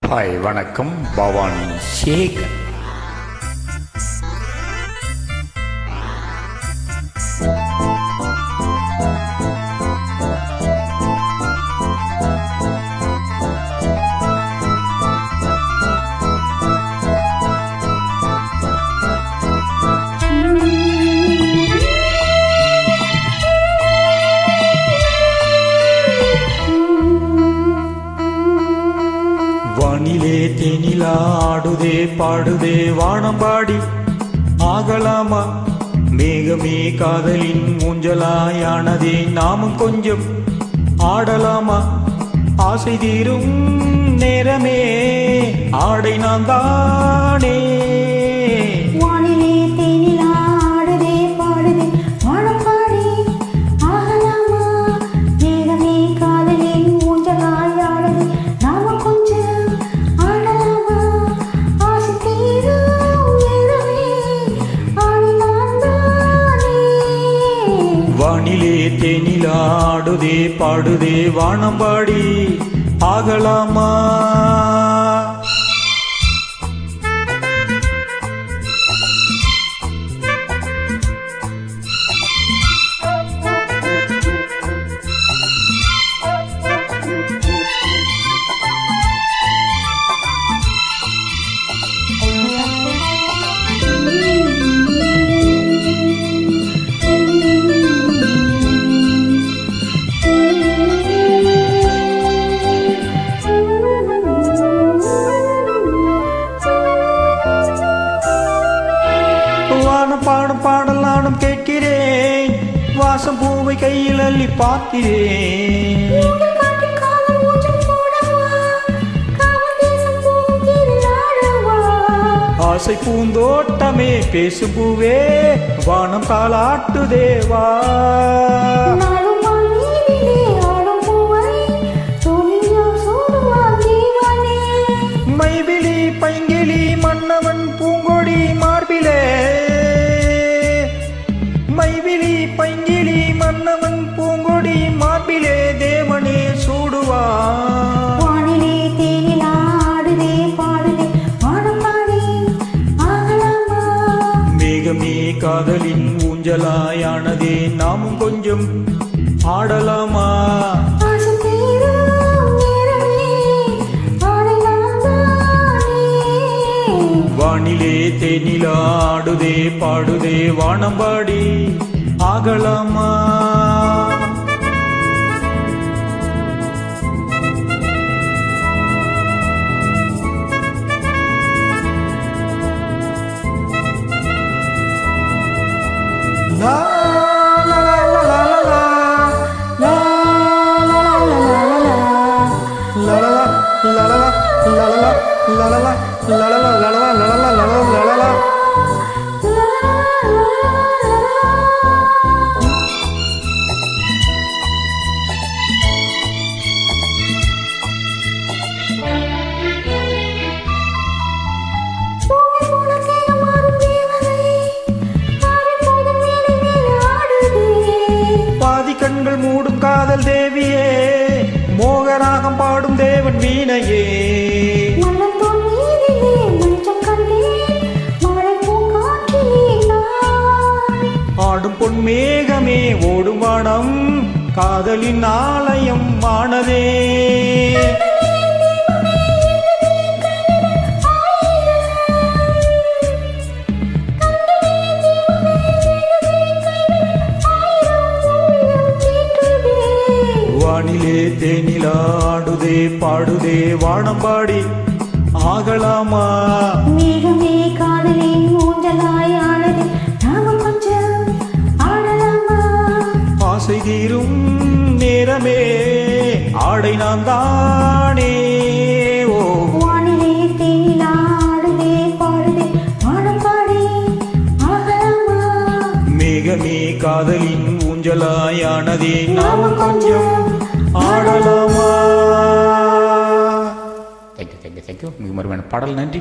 Hi வணக்கம் பவானி சேகர். வானிலே தேனிலா ஆடுதே பாடுதே வானம்பாடி ஆகலாமா? மேகமே காதலின் ஊஞ்சலாயானதே நாமும் கொஞ்சம் ஆடலாமா? ஆசை தீரும் நேரமே ஆடை நான் தானே. வானிலே தேனிலா ஆடுதே பாடுதே வானம்பாடி ஆகலாமா? பாடும் பாடல் நானும் கேட்கிறேன், வாசம் பூவை கையில் அள்ளி பார்க்கிறேன். ஆசை பூந்தோட்டமே பேசும் பூவே வானம் தாளாட்டுதேவா. மைவிழி பைங்கிளி மன்னவன் பூங்கொடி மார்பிலே, மைவிழி பைங்கிளி மன்னவன் பூங்கொடி மார்பிலே தேவனே சூடுவான். வானிலே தேனிலா ஆடுதே பாடுதே வானம்பாடி ஆகலாமா? மேகமே காதலின் ஊஞ்சலாயானதே நாமும் கொஞ்சம் ஆடலாமா? வானிலே தேனிலா ஆடுதே பாடுதே வானம்பாடி ஆகலாமா? லா லா லா லா லா லா லா லா லா கண்கள் மூடும் காதல் தேவியே, மோகராகம் பாடும் தேவன் வீணையே. ஆடும் பொன் மேகமே ஓடும் வானம் காதலின் ஆலயம் ஆனதே. வானிலே தேனிலா ஆடுதே பாடுதே வானம்பாடி ஆகலாமா? மேகமே காதலின் ஊஞ்சலாயானதே நாமும் கொஞ்சம் ஆடலாமா? ஆசை தீரும் நேரமே ஆடை நான் தானே. ஓ வானிலே தேனிலா ஆடுதே பாடுதே வானம்பாடி ஆகலாமா? மேகமே காதலின் ஊஞ்சலாயானதே நாமும் கொஞ்சம் ஆடலாமா? தேங்க்யூ. மிக மறுமையான பாடல். நன்றி.